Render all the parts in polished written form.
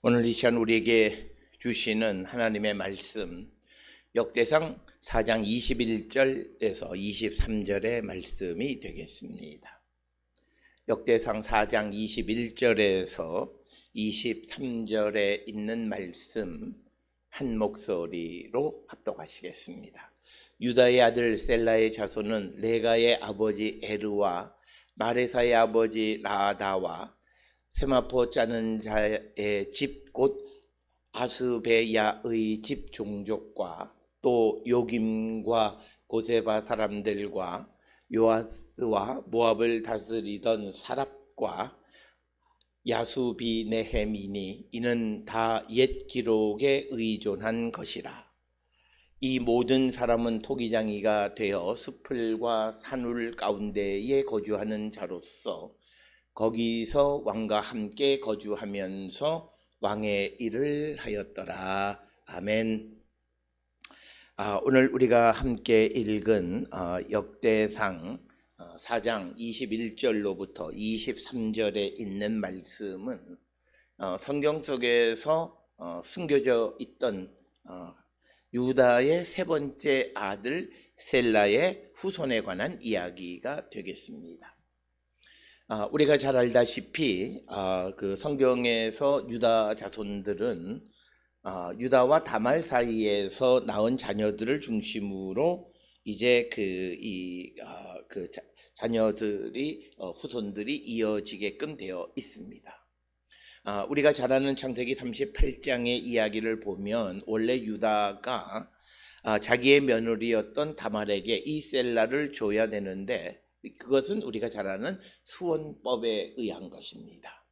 오늘 이 시간 우리에게 주시는 하나님의 말씀, 역대상 4장 21절에서 23절의 말씀이 되겠습니다. 역대상 4장 21절에서 23절에 있는 말씀 한 목소리로 합독하시겠습니다. 유다의 아들 셀라의 자손은 레가의 아버지 에르와 마레사의 아버지 라다와 세마포 짜는 자의 집 곧 아스베야의 집 종족과 또 요김과 고세바 사람들과 요아스와 모압을 다스리던 사랍과 야수비네헤미니 이는 다 옛 기록에 의존한 것이라. 이 모든 사람은 토기장이가 되어 숲을과 산울 가운데에 거주하는 자로서 거기서 왕과 함께 거주하면서 왕의 일을 하였더라. 아멘. 오늘 우리가 함께 읽은 역대상 4장 21절로부터 23절에 있는 말씀은 성경 속에서 숨겨져 있던 유다의 세 번째 아들 셀라의 후손에 관한 이야기가 되겠습니다. 우리가 잘 알다시피 그 성경에서 유다 자손들은 유다와 다말 사이에서 낳은 자녀들을 중심으로 이제 자녀들이 후손들이 이어지게끔 되어 있습니다. 우리가 잘 아는 창세기 38장의 이야기를 보면 원래 유다가 자기의 며느리였던 다말에게 이 셀라를 줘야 되는데 그것은 우리가 잘 아는 수원법에 의한 것입니다.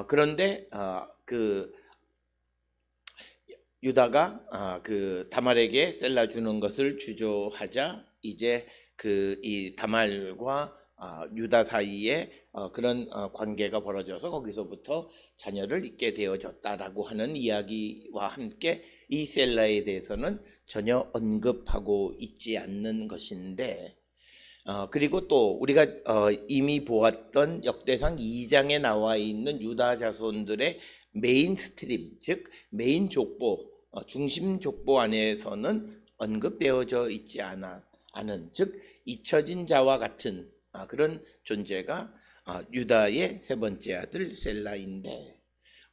그런데 유다가 다말에게 셀라 주는 것을 주저하자 이제 이 다말과 유다 사이에 그런 관계가 벌어져서 거기서부터 자녀를 잊게 되어졌다라고 하는 이야기와 함께 이 셀라에 대해서는 전혀 언급하고 있지 않는 것인데, 그리고 또 우리가 이미 보았던 역대상 2장에 나와 있는 유다 자손들의 메인 스트림, 즉 메인 족보, 중심 족보 안에서는 언급되어져 있지 않은, 즉 잊혀진 자와 같은 그런 존재가 유다의 세 번째 아들 셀라인데,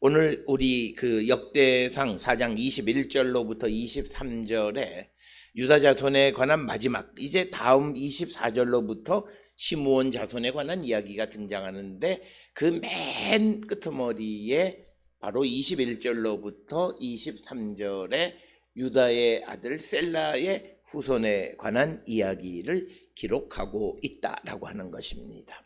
오늘 우리 그 역대상 4장 21절로부터 23절에 유다 자손에 관한 마지막, 이제 다음 24절로부터 시므온 자손에 관한 이야기가 등장하는데 그 맨 끄트머리에 바로 21절로부터 23절에 유다의 아들 셀라의 후손에 관한 이야기를 기록하고 있다라고 하는 것입니다.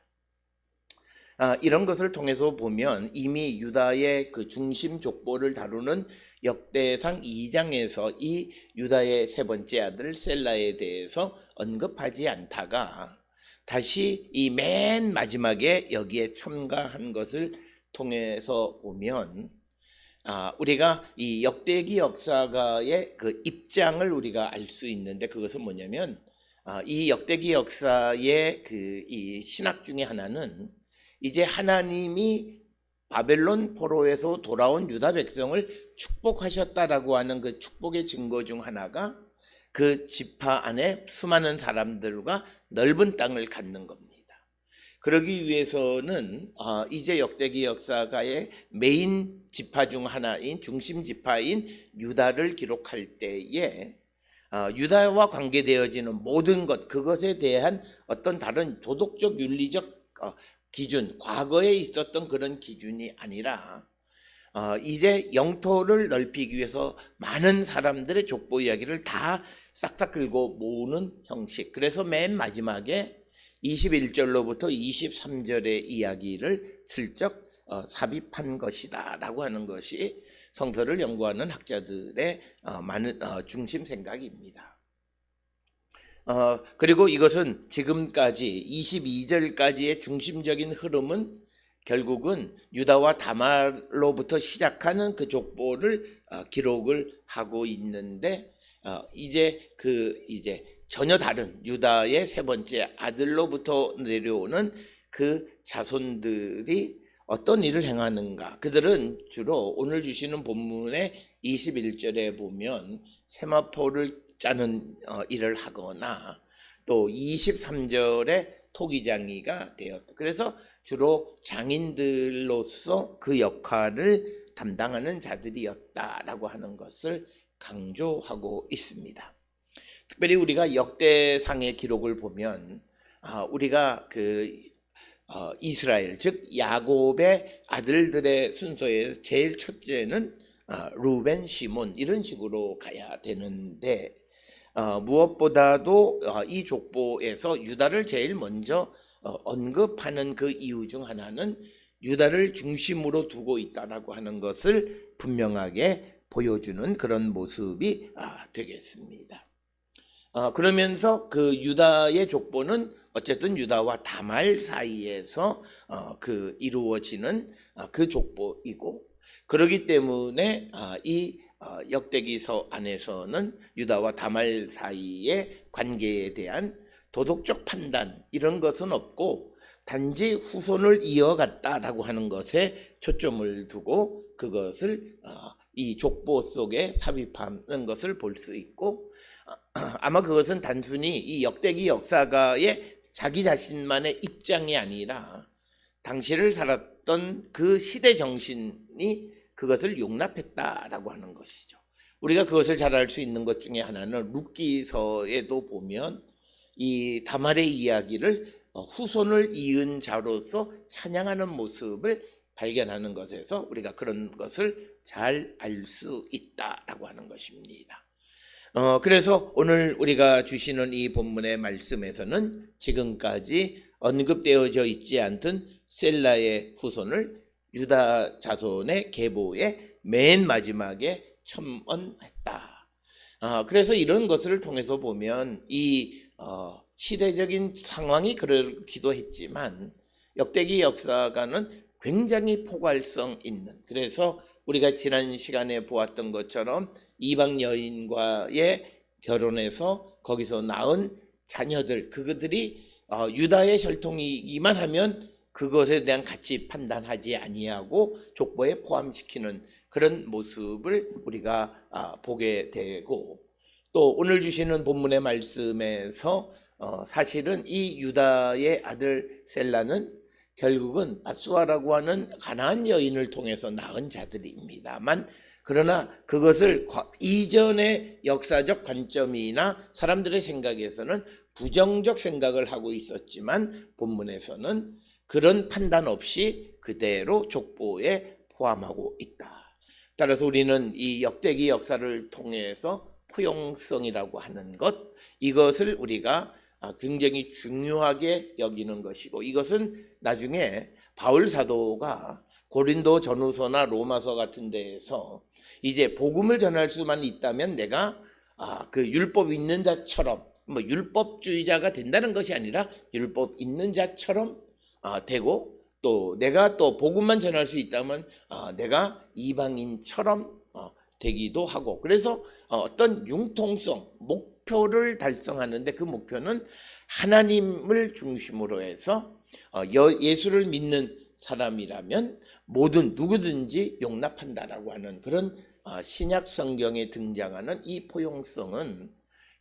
이런 것을 통해서 보면 이미 유다의 그 중심 족보를 다루는 역대상 2장에서 이 유다의 세 번째 아들 셀라에 대해서 언급하지 않다가 다시 이 맨 마지막에 여기에 첨가한 것을 통해서 보면 우리가 이 역대기 역사가의 그 입장을 우리가 알 수 있는데, 그것은 뭐냐면 이 역대기 역사의 이 신학 중에 하나는 이제 하나님이 바벨론 포로에서 돌아온 유다 백성을 축복하셨다라고 하는 그 축복의 증거 중 하나가 그 지파 안에 수많은 사람들과 넓은 땅을 갖는 겁니다. 그러기 위해서는 이제 역대기 역사가의 메인 지파 중 하나인 중심 지파인 유다를 기록할 때에 유다와 관계되어지는 모든 것, 그것에 대한 어떤 다른 도덕적 윤리적 기준, 과거에 있었던 그런 기준이 아니라 이제 영토를 넓히기 위해서 많은 사람들의 족보 이야기를 다 싹싹 긁고 모으는 형식. 그래서 맨 마지막에 21절로부터 23절의 이야기를 슬쩍 삽입한 것이다 라고 하는 것이 성서를 연구하는 학자들의 많은 중심 생각입니다. 그리고 이것은 지금까지 22절까지의 중심적인 흐름은 결국은 유다와 다말로부터 시작하는 그 족보를 기록을 하고 있는데, 이제 전혀 다른 유다의 세 번째 아들로부터 내려오는 그 자손들이 어떤 일을 행하는가? 그들은 주로 오늘 주시는 본문의 21절에 보면 세마포를 짜는 일을 하거나 또 23절에 토기장이가 되었다. 그래서 주로 장인들로서 그 역할을 담당하는 자들이었다라고 하는 것을 강조하고 있습니다. 특별히 우리가 역대상의 기록을 보면 우리가 이스라엘 즉 야곱의 아들들의 순서에 제일 첫째는 루벤, 시몬 이런 식으로 가야 되는데 무엇보다도 이 족보에서 유다를 제일 먼저 언급하는 그 이유 중 하나는 유다를 중심으로 두고 있다라고 하는 것을 분명하게 보여주는 그런 모습이 되겠습니다. 그러면서 그 유다의 족보는 어쨌든 유다와 다말 사이에서 이루어지는 그 족보이고, 그렇기 때문에 이 역대기서 안에서는 유다와 다말 사이의 관계에 대한 도덕적 판단 이런 것은 없고 단지 후손을 이어갔다라고 하는 것에 초점을 두고 그것을 이 족보 속에 삽입하는 것을 볼 수 있고, 아마 그것은 단순히 이 역대기 역사가의 자기 자신만의 입장이 아니라 당시를 살았던 그 시대 정신이 그것을 용납했다라고 하는 것이죠. 우리가 그것을 잘 알 수 있는 것 중에 하나는 룻기서에도 보면 이 다말의 이야기를 후손을 이은 자로서 찬양하는 모습을 발견하는 것에서 우리가 그런 것을 잘 알 수 있다라고 하는 것입니다. 그래서 오늘 우리가 주시는 이 본문의 말씀에서는 지금까지 언급되어져 있지 않던 셀라의 후손을 유다 자손의 계보의 맨 마지막에 첨언했다. 그래서 이런 것을 통해서 보면 이 시대적인 상황이 그렇기도 했지만 역대기 역사가는 굉장히 포괄성 있는, 그래서 우리가 지난 시간에 보았던 것처럼 이방 여인과의 결혼해서 거기서 낳은 자녀들, 그들이 유다의 혈통이기만 하면 그것에 대한 가치 판단하지 아니하고 족보에 포함시키는 그런 모습을 우리가 보게 되고, 또 오늘 주시는 본문의 말씀에서 사실은 이 유다의 아들 셀라는 결국은 밧수아라고 하는 가나안 여인을 통해서 낳은 자들입니다만, 그러나 그것을 이전의 역사적 관점이나 사람들의 생각에서는 부정적 생각을 하고 있었지만 본문에서는 그런 판단 없이 그대로 족보에 포함하고 있다. 따라서 우리는 이 역대기 역사를 통해서 포용성이라고 하는 것, 이것을 우리가 굉장히 중요하게 여기는 것이고, 이것은 나중에 바울 사도가 고린도 전후서나 로마서 같은 데에서 이제 복음을 전할 수만 있다면 내가 그 율법 있는 자처럼, 뭐 율법주의자가 된다는 것이 아니라 율법 있는 자처럼 되고, 또 내가 또 복음만 전할 수 있다면 내가 이방인처럼 되기도 하고, 그래서 어떤 융통성, 목표를 달성하는데 그 목표는 하나님을 중심으로 해서 예수를 믿는 사람이라면 모든 누구든지 용납한다라고 하는 그런 신약 성경에 등장하는 이 포용성은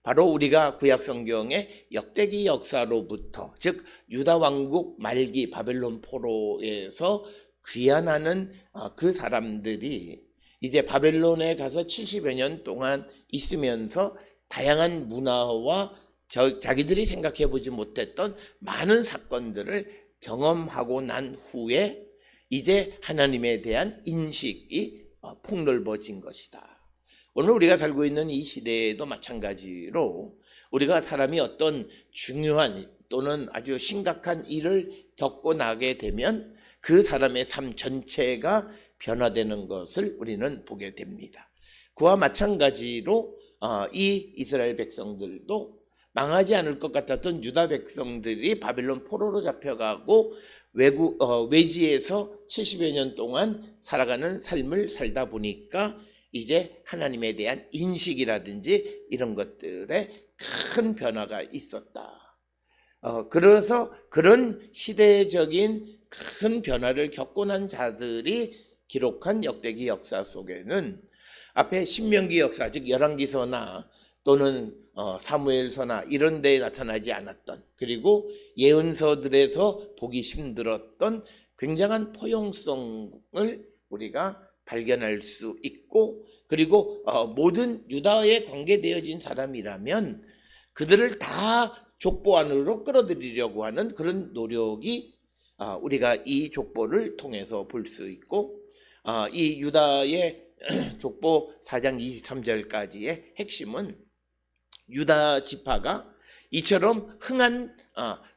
바로 우리가 구약 성경의 역대기 역사로부터, 즉 유다 왕국 말기 바벨론 포로에서 귀환하는 그 사람들이 이제 바벨론에 가서 70여 년 동안 있으면서 다양한 문화와 자기들이 생각해보지 못했던 많은 사건들을 경험하고 난 후에 이제 하나님에 대한 인식이 폭넓어진 것이다. 오늘 우리가 살고 있는 이 시대에도 마찬가지로 우리가 사람이 어떤 중요한 또는 아주 심각한 일을 겪고 나게 되면 그 사람의 삶 전체가 변화되는 것을 우리는 보게 됩니다. 그와 마찬가지로 이 이스라엘 백성들도 망하지 않을 것 같았던 유다 백성들이 바벨론 포로로 잡혀가고 외지에서 70여 년 동안 살아가는 삶을 살다 보니까 이제 하나님에 대한 인식이라든지 이런 것들에 큰 변화가 있었다. 그래서 그런 시대적인 큰 변화를 겪고 난 자들이 기록한 역대기 역사 속에는 앞에 신명기 역사, 즉 열왕기서나 또는 사무엘서나 이런 데에 나타나지 않았던, 그리고 예언서들에서 보기 힘들었던 굉장한 포용성을 우리가 발견할 수 있고, 그리고 모든 유다에 관계되어진 사람이라면 그들을 다 족보 안으로 끌어들이려고 하는 그런 노력이 우리가 이 족보를 통해서 볼 수 있고, 이 유다의 족보 4장 23절까지의 핵심은 유다 지파가 이처럼 흥한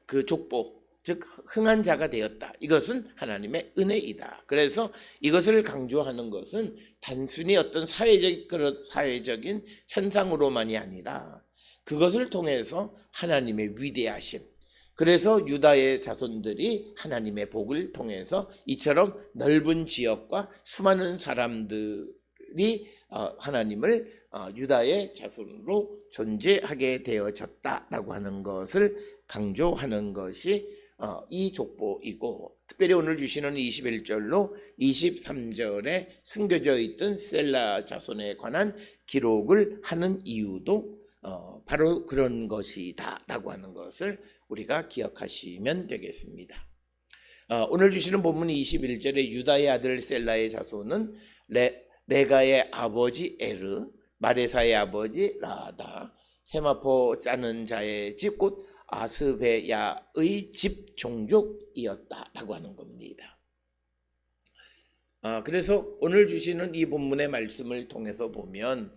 그 족보, 즉 흥한 자가 되었다. 이것은 하나님의 은혜이다. 그래서 이것을 강조하는 것은 단순히 어떤 사회적인 현상으로만이 아니라 그것을 통해서 하나님의 위대하심, 그래서 유다의 자손들이 하나님의 복을 통해서 이처럼 넓은 지역과 수많은 사람들이 하나님을 유다의 자손으로 존재하게 되어졌다라고 하는 것을 강조하는 것이 이 족보이고, 특별히 오늘 주시는 21절로 23절에 숨겨져 있던 셀라 자손에 관한 기록을 하는 이유도 바로 그런 것이다 라고 하는 것을 우리가 기억하시면 되겠습니다. 오늘 주시는 본문 21절에 유다의 아들 셀라의 자손은 레가의 아버지 에르, 마레사의 아버지 라다, 세마포 짜는 자의 집 곧 아스베야의 집 종족이었다라고 하는 겁니다. 그래서 오늘 주시는 이 본문의 말씀을 통해서 보면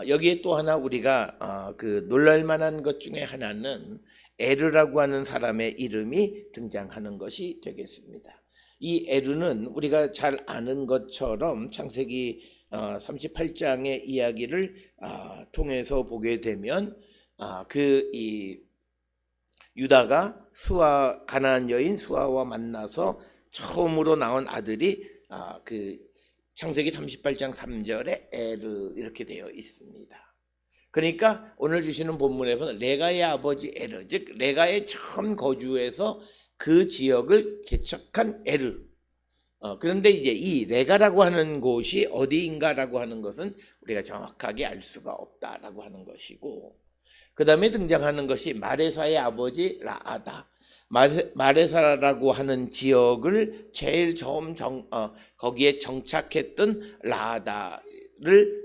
여기에 또 하나 우리가 그 놀랄만한 것 중에 하나는 에르라고 하는 사람의 이름이 등장하는 것이 되겠습니다. 이 에르는 우리가 잘 아는 것처럼 창세기 38장의 이야기를 통해서 보게 되면 이 유다가 가나안 여인 수아와 만나서 처음으로 낳은 아들이 그 창세기 38장 3절에 에르 이렇게 되어 있습니다. 그러니까 오늘 주시는 본문에 보면 레가의 아버지 에르, 즉 레가의 처음 거주해서 그 지역을 개척한 에르. 그런데 이제 이 레가라고 하는 곳이 어디인가라고 하는 것은 우리가 정확하게 알 수가 없다라고 하는 것이고, 그 다음에 등장하는 것이 마레사의 아버지 라아다. 마레사라고 하는 지역을 제일 처음 거기에 정착했던 라아다를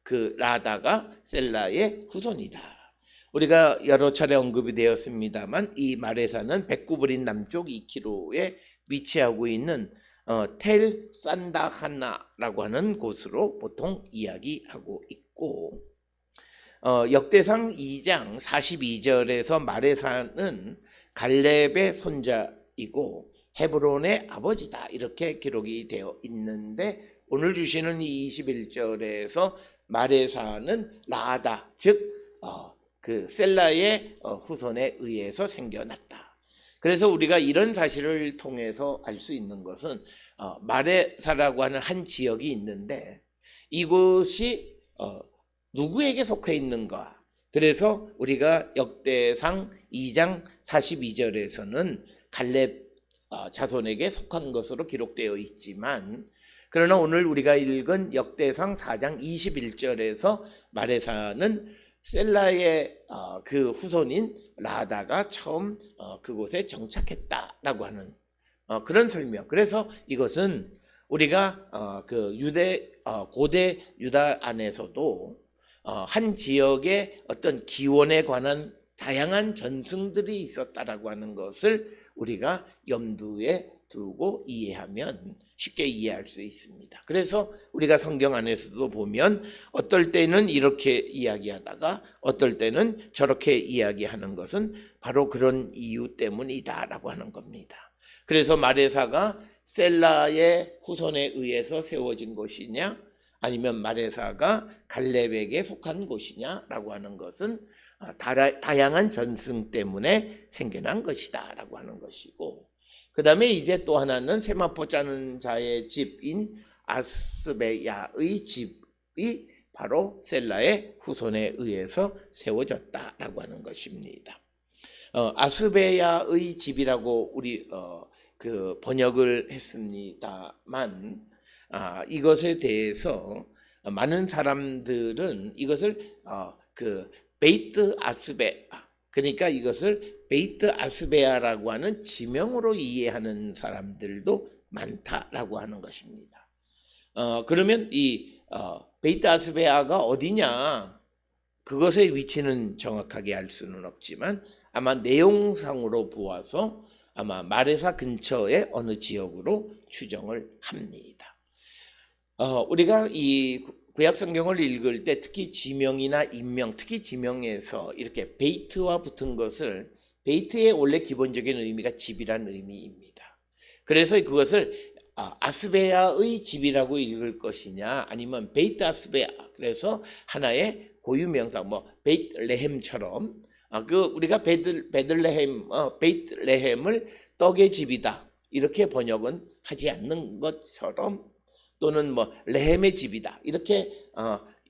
그 라다가 셀라의 후손이다. 우리가 여러 차례 언급이 되었습니다만 이 마레사는 백구브린 남쪽 2km에 위치하고 있는 텔 산다하나라고 하는 곳으로 보통 이야기하고 있고, 역대상 2장 42절에서 마레사는 갈렙의 손자이고 헤브론의 아버지다 이렇게 기록이 되어 있는데, 오늘 주시는 이 21절에서 마레사는 라다, 즉 그 셀라의 후손에 의해서 생겨났다. 그래서 우리가 이런 사실을 통해서 알 수 있는 것은 마레사라고 하는 한 지역이 있는데 이곳이 누구에게 속해 있는가. 그래서 우리가 역대상 2장 42절에서는 갈렙 자손에게 속한 것으로 기록되어 있지만, 그러나 오늘 우리가 읽은 역대상 4장 21절에서 마레사는 셀라의 그 후손인 라다가 처음 그곳에 정착했다라고 하는 그런 설명. 그래서 이것은 우리가 그 고대 유다 안에서도 한 지역의 어떤 기원에 관한 다양한 전승들이 있었다라고 하는 것을 우리가 염두에 두고 이해하면 쉽게 이해할 수 있습니다. 그래서 우리가 성경 안에서도 보면 어떨 때는 이렇게 이야기하다가 어떨 때는 저렇게 이야기하는 것은 바로 그런 이유 때문이다라고 하는 겁니다. 그래서 마레사가 셀라의 후손에 의해서 세워진 곳이냐 아니면 마레사가 갈렙에게 속한 곳이냐라고 하는 것은 다양한 전승 때문에 생겨난 것이다 라고 하는 것이고, 그 다음에 이제 또 하나는 세마포 짜는 자의 집인 아스베야의 집이 바로 셀라의 후손에 의해서 세워졌다라고 하는 것입니다. 아스베야의 집이라고 우리 그 번역을 했습니다만 이것에 대해서 많은 사람들은 이것을 그 베이트 아스베아, 그러니까 이것을 베이트 아스베아라고 하는 지명으로 이해하는 사람들도 많다라고 하는 것입니다. 그러면 이 베이트 아스베아가 어디냐? 그것의 위치는 정확하게 알 수는 없지만 아마 내용상으로 보아서 아마 마레사 근처의 어느 지역으로 추정을 합니다. 우리가 이 구약 성경을 읽을 때 특히 지명이나 인명, 특히 지명에서 이렇게 베이트와 붙은 것을, 베이트의 원래 기본적인 의미가 집이라는 의미입니다. 그래서 그것을 아스베아의 집이라고 읽을 것이냐, 아니면 베이트 아스베아, 그래서 하나의 고유명사, 뭐 베이트레헴처럼 우리가 베이트레헴을 떡의 집이다 이렇게 번역은 하지 않는 것처럼, 또는 뭐 레헴의 집이다 이렇게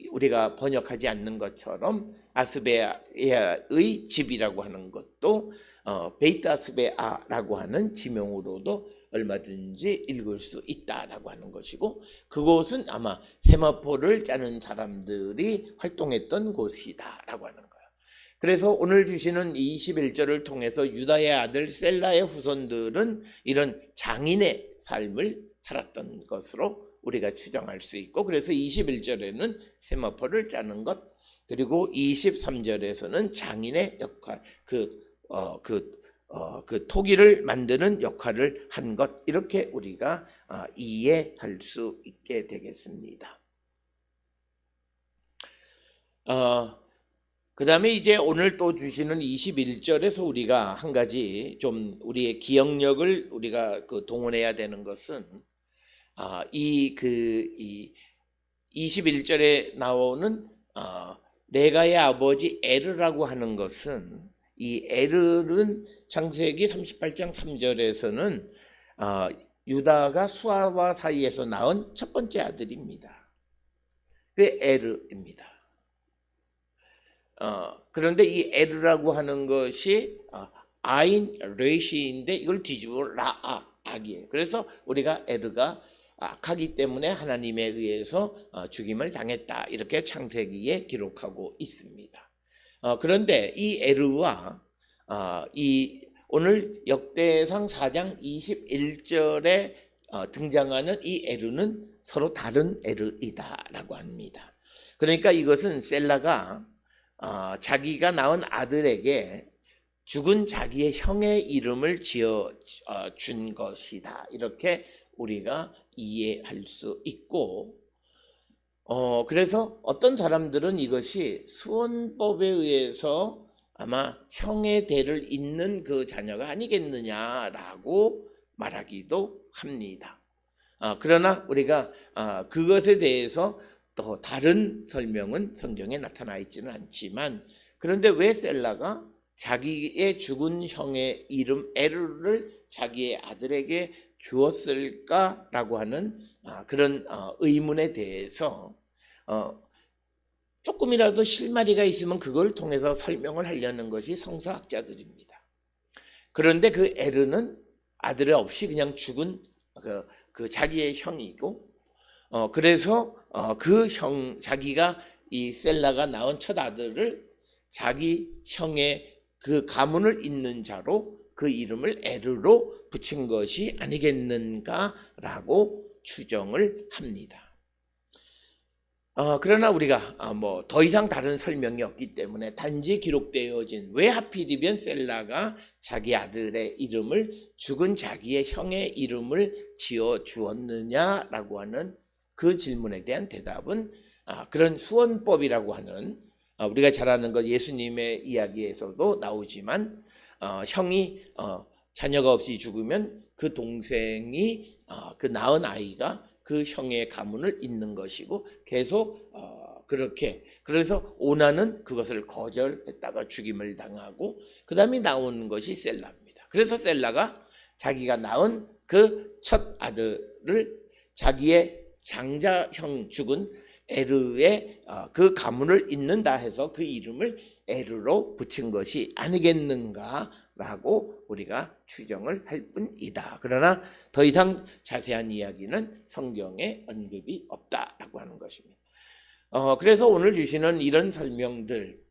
우리가 번역하지 않는 것처럼 아스베아의 집이라고 하는 것도 베이트 아스베아라고 하는 지명으로도 얼마든지 읽을 수 있다라고 하는 것이고, 그곳은 아마 세마포를 짜는 사람들이 활동했던 곳이다라고 하는 거예요. 그래서 오늘 주시는 21절을 통해서 유다의 아들 셀라의 후손들은 이런 장인의 삶을 살았던 것으로 우리가 추정할 수 있고, 그래서 21절에는 세마포를 짜는 것, 그리고 23절에서는 장인의 역할, 그 토기를 만드는 역할을 한 것, 이렇게 우리가 이해할 수 있게 되겠습니다. 그 다음에 이제 오늘 또 주시는 21절에서 우리가 한 가지 좀 우리의 기억력을 우리가 동원해야 되는 것은, 이 21절에 나오는 레가의 아버지 에르라고 하는 것은, 이 에르는 창세기 38장 3절에서는 유다가 수아와 사이에서 낳은 첫 번째 아들입니다. 그 에르입니다. 그런데 이 에르라고 하는 것이 아인 레시인데 이걸 뒤집어 라아, 악이에요. 그래서 우리가 에르가 악하기 때문에 하나님에 의해서 죽임을 당했다 이렇게 창세기에 기록하고 있습니다. 그런데 이 에르와 이 오늘 역대상 4장 21절에 등장하는 이 에르는 서로 다른 에르이다라고 합니다. 그러니까 이것은 셀라가 자기가 낳은 아들에게 죽은 자기의 형의 이름을 지어 준 것이다 이렇게 우리가 이해할 수 있고, 그래서 어떤 사람들은 이것이 수원법에 의해서 아마 형의 대를 잇는 그 자녀가 아니겠느냐라고 말하기도 합니다. 그러나 우리가 그것에 대해서 또 다른 설명은 성경에 나타나 있지는 않지만, 그런데 왜 셀라가 자기의 죽은 형의 이름 에르를 자기의 아들에게 주었을까라고 하는 그런 의문에 대해서 조금이라도 실마리가 있으면 그걸 통해서 설명을 하려는 것이 성서학자들입니다. 그런데 그 에르는 아들이 없이 그냥 죽은 그 자기의 형이고, 그래서 자기가 이 셀라가 낳은 첫 아들을 자기 형의 그 가문을 잇는 자로 그 이름을 에르로 붙인 것이 아니겠는가라고 추정을 합니다. 그러나 우리가 뭐 더 이상 다른 설명이 없기 때문에 단지 기록되어진, 왜 하필이면 셀라가 자기 아들의 이름을 죽은 자기의 형의 이름을 지어 주었느냐라고 하는 그 질문에 대한 대답은 그런 수원법이라고 하는, 우리가 잘 아는 것 예수님의 이야기에서도 나오지만 형이 자녀가 없이 죽으면 그 동생이 그 낳은 아이가 그 형의 가문을 잇는 것이고, 계속 그렇게, 그래서 오나는 그것을 거절했다가 죽임을 당하고, 그 다음에 나오는 것이 셀라입니다. 그래서 셀라가 자기가 낳은 그 첫 아들을 자기의 장자형 죽은 에르의 그 가문을 잇는다 해서 그 이름을 에르로 붙인 것이 아니겠는가라고 라고 우리가 추정을 할 뿐이다. 그러나 더 이상 자세한 이야기는 성경에 언급이 없다라고 하는 것입니다. 그래서 오늘 주시는 이런 설명들,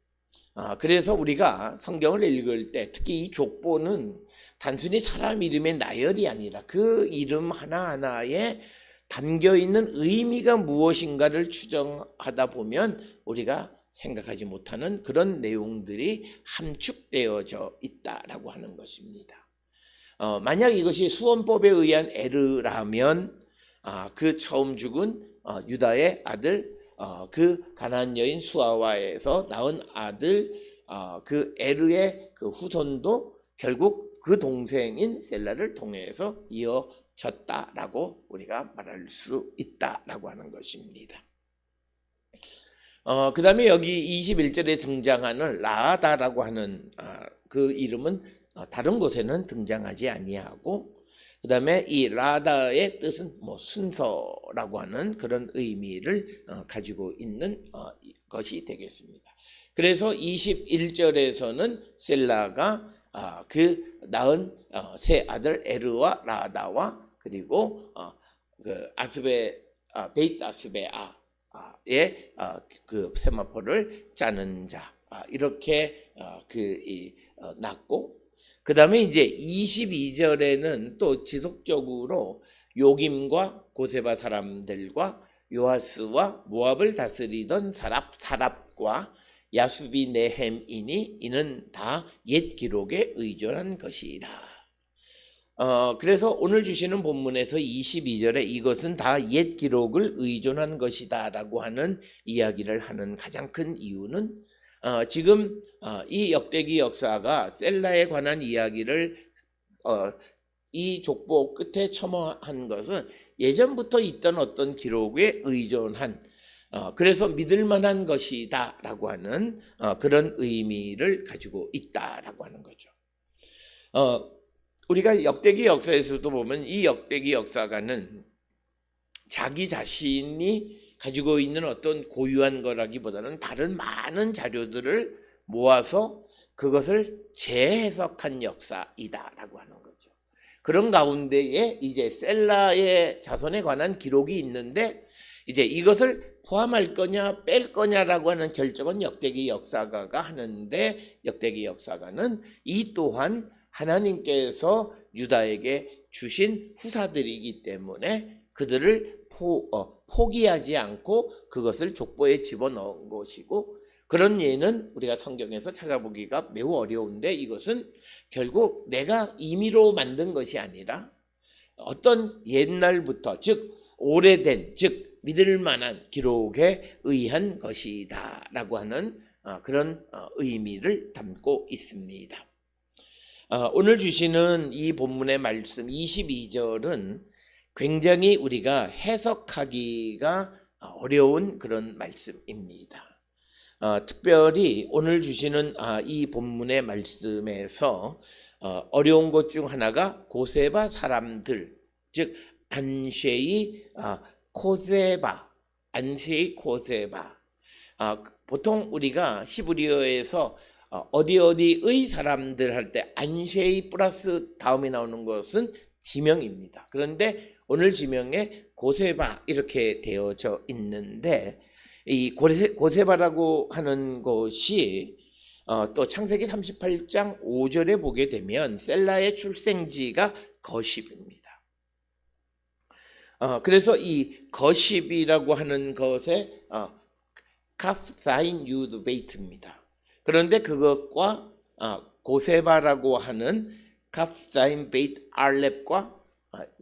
그래서 우리가 성경을 읽을 때 특히 이 족보는 단순히 사람 이름의 나열이 아니라 그 이름 하나하나에 담겨있는 의미가 무엇인가를 추정하다 보면 우리가 생각하지 못하는 그런 내용들이 함축되어져 있다라고 하는 것입니다. 만약 이것이 수원법에 의한 에르라면 그 처음 죽은 유다의 아들 그 가나안 여인 수아와에서 낳은 아들 그 에르의 그 후손도 결국 그 동생인 셀라를 통해서 이어졌다라고 우리가 말할 수 있다라고 하는 것입니다. 그 다음에 여기 21절에 등장하는 라하다라고 하는 그 이름은 다른 곳에는 등장하지 아니하고, 그 다음에 이 라하다의 뜻은 순서라고 하는 그런 의미를 가지고 있는 것이 되겠습니다. 그래서 21절에서는 셀라가 그 낳은 세 아들 에르와 라하다와 그리고 그 베이트 아스베아 그 세마포를 짜는 자 이렇게 낳고, 그 다음에 이제 22절에는 또 지속적으로 요김과 고세바 사람들과 요아스와 모압을 다스리던 사랍과 야수비 네헴이니 이는 다 옛 기록에 의존한 것이라. 그래서 오늘 주시는 본문에서 22절에 이것은 다 옛 기록을 의존한 것이다 라고 하는 이야기를 하는 가장 큰 이유는 지금 이 역대기 역사가 셀라에 관한 이야기를 이 족보 끝에 첨언한 것은 예전부터 있던 어떤 기록에 의존한 그래서 믿을 만한 것이다 라고 하는 그런 의미를 가지고 있다라고 하는 거죠. 우리가 역대기 역사에서도 보면 이 역대기 역사가는 자기 자신이 가지고 있는 어떤 고유한 거라기보다는 다른 많은 자료들을 모아서 그것을 재해석한 역사이다라고 하는 거죠. 그런 가운데에 이제 셀라의 자손에 관한 기록이 있는데 이제 이것을 포함할 거냐 뺄 거냐라고 하는 결정은 역대기 역사가가 하는데, 역대기 역사가는 이 또한 하나님께서 유다에게 주신 후사들이기 때문에 그들을 포기하지 않고 그것을 족보에 집어넣은 것이고, 그런 예는 우리가 성경에서 찾아보기가 매우 어려운데 이것은 결국 내가 임의로 만든 것이 아니라 어떤 옛날부터 즉 오래된 즉 믿을 만한 기록에 의한 것이다 라고 하는 그런 의미를 담고 있습니다. 오늘 주시는 이 본문의 말씀 22절은 굉장히 우리가 해석하기가 어려운 그런 말씀입니다. 특별히 오늘 주시는 이 본문의 말씀에서 어려운 것 중 하나가 고세바 사람들, 즉 안쉐이 코세바, 안쉐이 코세바. 보통 우리가 히브리어에서 어디의 사람들 할 때 안쉐이 플러스 다음에 나오는 것은 지명입니다. 그런데 오늘 지명에 고세바 이렇게 되어져 있는데 이 고세바라고 하는 것이 또 창세기 38장 5절에 보게 되면 셀라의 출생지가 거십입니다. 그래서 이 거십이라고 하는 것에 카프사인 유드 베이트입니다. 그런데 그것과 고세바라고 하는 카프사인 베이트 알렙과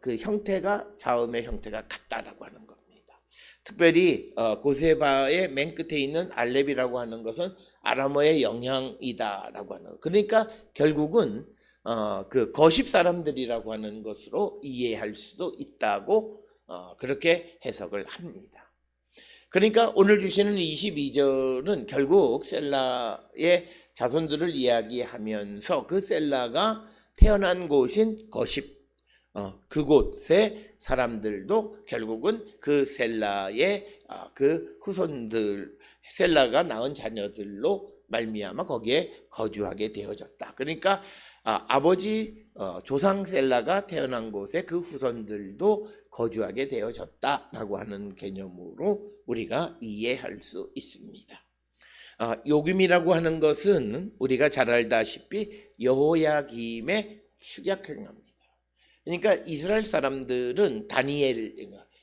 그 형태가 자음의 형태가 같다라고 하는 겁니다. 특별히 고세바의 맨 끝에 있는 알렙이라고 하는 것은 아람어의 영향이다라고 하는 것. 그러니까 결국은 그 거십 사람들이라고 하는 것으로 이해할 수도 있다고 그렇게 해석을 합니다. 그러니까 오늘 주시는 22절은 결국 셀라의 자손들을 이야기하면서 그 셀라가 태어난 곳인 거십, 그곳의 사람들도 결국은 그 셀라의 그 후손들, 셀라가 낳은 자녀들로 말미암아 거기에 거주하게 되어졌다. 그러니까 아버지 조상 셀라가 태어난 곳에 그 후손들도 거주하게 되어졌다라고 하는 개념으로 우리가 이해할 수 있습니다. 요김이라고 하는 것은 우리가 잘 알다시피 여호야김의 축약형입니다. 그러니까 이스라엘 사람들은 다니엘,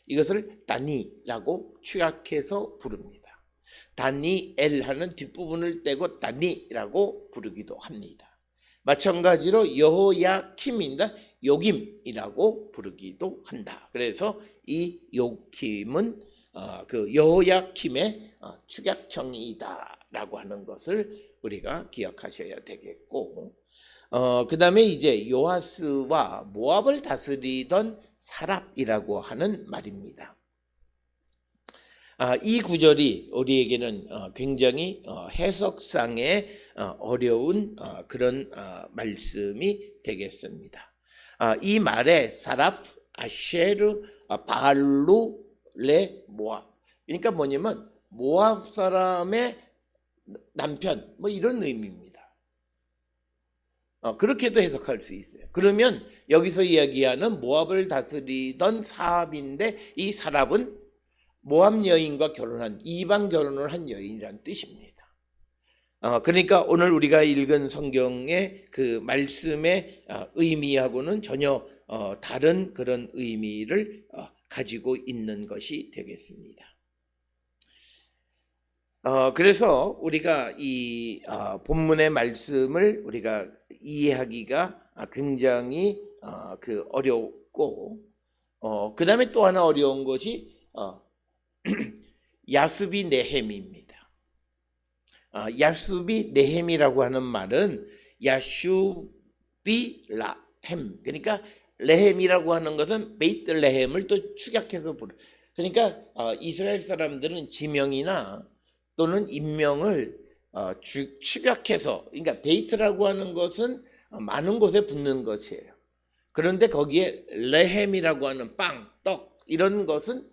이것을 다니라고 축약해서 부릅니다. 다니엘 하는 뒷부분을 떼고 다니라고 부르기도 합니다. 마찬가지로 여호야킴인다 요김이라고 부르기도 한다. 그래서 이 요김은 그 여호야킴의 축약형이다라고 하는 것을 우리가 기억하셔야 되겠고, 그 다음에 이제 요아스와 모압을 다스리던 사랍이라고 하는 말입니다. 이 구절이 우리에게는 굉장히 해석상의 어려운 그런 말씀이 되겠습니다. 이 말에 사랍, 아쉐르, 바알루, 레, 모압. 그러니까 뭐냐면 모압 사람의 남편 뭐 이런 의미입니다. 그렇게도 해석할 수 있어요. 그러면 여기서 이야기하는 모압을 다스리던 사압인데 이 사랍은 모압 여인과 결혼한 이방 결혼을 한 여인이란 뜻입니다. 그러니까 오늘 우리가 읽은 성경의 그 말씀의 의미하고는 전혀 다른 그런 의미를 가지고 있는 것이 되겠습니다. 그래서 우리가 이 본문의 말씀을 우리가 이해하기가 굉장히 어렵고, 그 다음에 또 하나 어려운 것이 야스비 네헴입니다. 야스비 네헴이라고 하는 말은 야슈비 라헴, 그러니까 레헴이라고 하는 것은 베이틀레헴을 또 축약해서 부르. 그러니까 이스라엘 사람들은 지명이나 또는 인명을 축약해서, 그러니까 베이트라고 하는 것은 많은 곳에 붙는 것이에요. 그런데 거기에 레헴이라고 하는 빵, 떡 이런 것은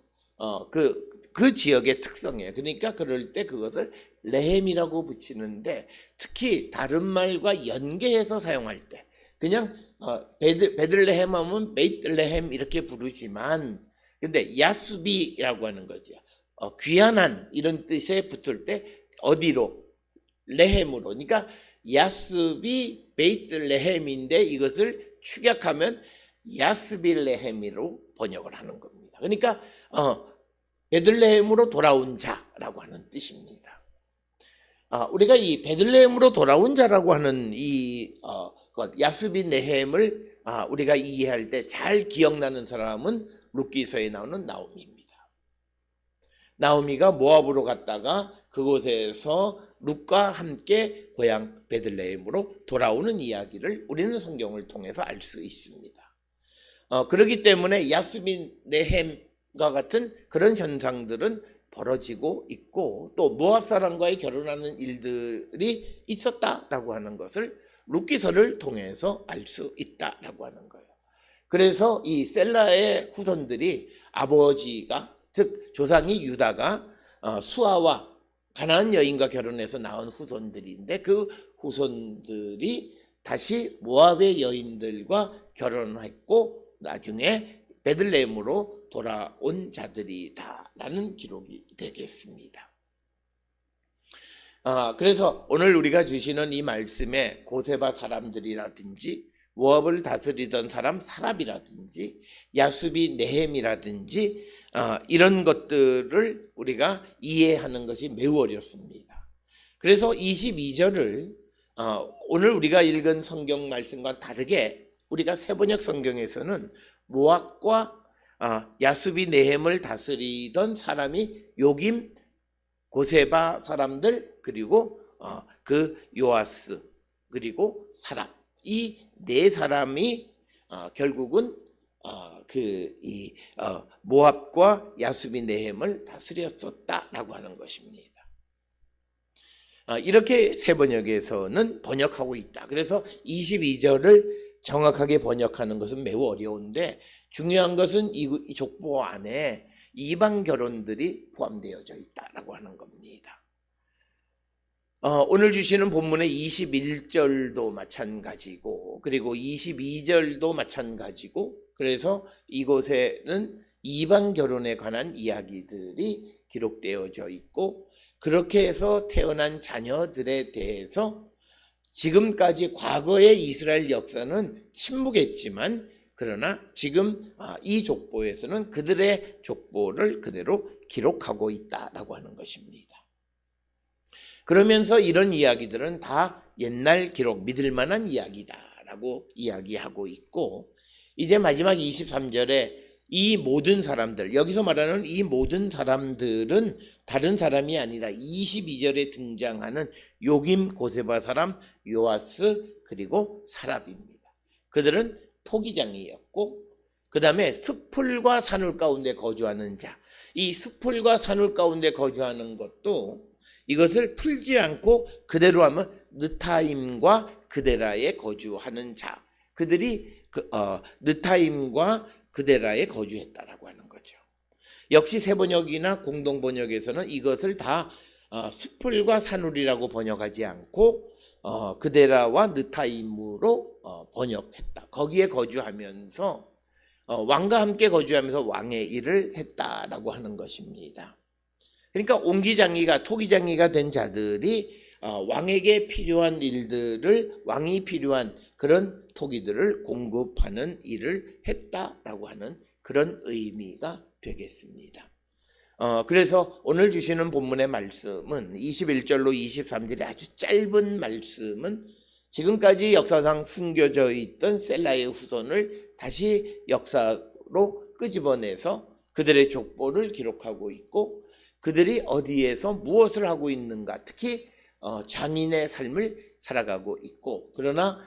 그 지역의 특성이에요. 그러니까 그럴 때 그것을 레헴이라고 붙이는데, 특히 다른 말과 연계해서 사용할 때 그냥 베들레헴 하면 베이틀레헴 이렇게 부르지만, 근데 야스비라고 하는 거죠. 귀한한 이런 뜻에 붙을 때 어디로? 레헴으로. 그러니까 야스비 베이틀레헴인데 이것을 축약하면 야스빌레헴으로 번역을 하는 겁니다. 그러니까 베들레헴으로 돌아온 자라고 하는 뜻입니다. 우리가 이 베들레헴으로 돌아온 자라고 하는 이 야스비 네헴을 우리가 이해할 때 잘 기억나는 사람은 룻기서에 나오는 나오미입니다. 나오미가 모압으로 갔다가 그곳에서 룻과 함께 고향 베들레헴으로 돌아오는 이야기를 우리는 성경을 통해서 알 수 있습니다. 그렇기 때문에 야스비 네헴과 같은 그런 현상들은 벌어지고 있고, 또 모압 사람과의 결혼하는 일들이 있었다라고 하는 것을 룻기서를 통해서 알 수 있다라고 하는 거예요. 그래서 이 셀라의 후손들이 아버지가, 즉 조상이 유다가 수아와 가나안 여인과 결혼해서 낳은 후손들인데, 그 후손들이 다시 모압의 여인들과 결혼했고 나중에 베들레헴으로 돌아온 자들이다라는 기록이 되겠습니다. 그래서 오늘 우리가 주시는 이 말씀에 고세바 사람들이라든지 모압을 다스리던 사람 사랍이라든지 야수비 네헴이라든지 이런 것들을 우리가 이해하는 것이 매우 어렵습니다. 그래서 22절을 오늘 우리가 읽은 성경 말씀과 다르게 우리가 세번역 성경에서는 모압과 야수비 네헴을 다스리던 사람이 요김, 고세바 사람들, 그리고 그 요아스, 그리고 사랍, 이 네 사람이 결국은 모압과 야수비 네헴을 다스렸었다라고 하는 것입니다. 이렇게 세번역에서는 번역하고 있다. 그래서 22절을 정확하게 번역하는 것은 매우 어려운데, 중요한 것은 이 족보 안에 이방 결혼들이 포함되어져 있다라고 하는 겁니다. 오늘 주시는 본문의 21절도 마찬가지고 그리고 22절도 마찬가지고 그래서 이곳에는 이방 결혼에 관한 이야기들이 기록되어져 있고 그렇게 해서 태어난 자녀들에 대해서 지금까지 과거의 이스라엘 역사는 침묵했지만 그러나 지금 이 족보에서는 그들의 족보를 그대로 기록하고 있다라고 하는 것입니다. 그러면서 이런 이야기들은 다 옛날 기록, 믿을 만한 이야기다라고 이야기하고 있고 이제 마지막 23절에 이 모든 사람들, 여기서 말하는 이 모든 사람들은 다른 사람이 아니라 22절에 등장하는 요김 고세바 사람 요아스 그리고 사랍입니다. 그들은 토기장이었고 그 다음에 숲풀과 산울 가운데 거주하는 자, 이 숲풀과 산울 가운데 거주하는 것도 이것을 풀지 않고 그대로 하면 느타임과 그데라에 거주하는 자, 그들이 느타임과 그데라에 거주했다라고 하는 거죠. 역시 세번역이나 공동번역에서는 이것을 다 숲풀과 산울이라고 번역하지 않고 그데라와 느타임으로 번역했다. 거기에 거주하면서 왕과 함께 거주하면서 왕의 일을 했다라고 하는 것입니다. 그러니까 옹기장이가 토기장이가 된 자들이 왕에게 필요한 일들을 왕이 필요한 그런 토기들을 공급하는 일을 했다라고 하는 그런 의미가 되겠습니다. 그래서 오늘 주시는 본문의 말씀은 21절로 23절의 아주 짧은 말씀은 지금까지 역사상 숨겨져 있던 셀라의 후손을 다시 역사로 끄집어내서 그들의 족보를 기록하고 있고 그들이 어디에서 무엇을 하고 있는가, 특히 장인의 삶을 살아가고 있고 그러나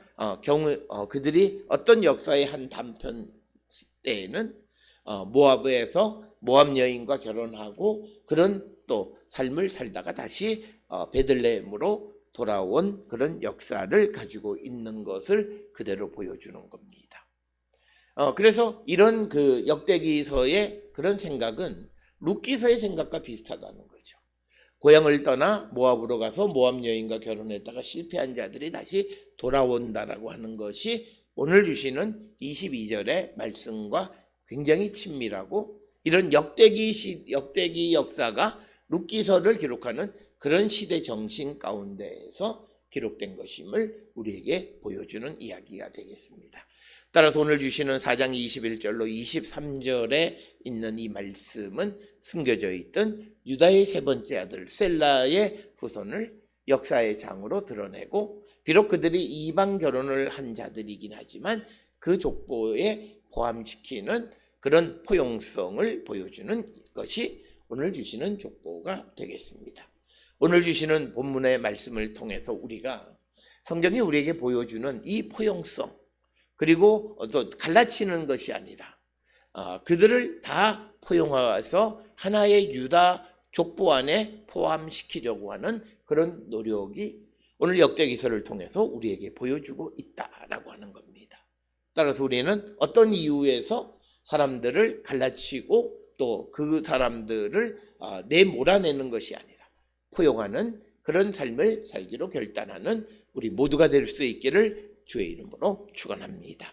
그들이 어떤 역사의 한 단편 때에는 모압에서 모압 여인과 결혼하고 그런 또 삶을 살다가 다시 베들레헴으로 돌아온 그런 역사를 가지고 있는 것을 그대로 보여주는 겁니다. 그래서 이런 그 역대기서의 그런 생각은 룻기서의 생각과 비슷하다는 거죠. 고향을 떠나 모압으로 가서 모압 여인과 결혼했다가 실패한 자들이 다시 돌아온다라고 하는 것이 오늘 주시는 22절의 말씀과 굉장히 친밀하고 이런 역대기 역사가 룻기서를 기록하는 그런 시대 정신 가운데에서 기록된 것임을 우리에게 보여주는 이야기가 되겠습니다. 따라서 오늘 주시는 4장 21절로 23절에 있는 이 말씀은 숨겨져 있던 유다의 세 번째 아들 셀라의 후손을 역사의 장으로 드러내고 비록 그들이 이방 결혼을 한 자들이긴 하지만 그 족보에 포함시키는 그런 포용성을 보여주는 것이 오늘 주시는 족보가 되겠습니다. 오늘 주시는 본문의 말씀을 통해서 우리가 성경이 우리에게 보여주는 이 포용성 그리고 또 갈라치는 것이 아니라 그들을 다 포용해서 하나의 유다 족보 안에 포함시키려고 하는 그런 노력이 오늘 역대기서를 통해서 우리에게 보여주고 있다라고 하는 겁니다. 따라서 우리는 어떤 이유에서 사람들을 갈라치고 또 그 사람들을 내몰아내는 것이 아니라 포용하는 그런 삶을 살기로 결단하는 우리 모두가 될 수 있기를 주의 이름으로 축원합니다.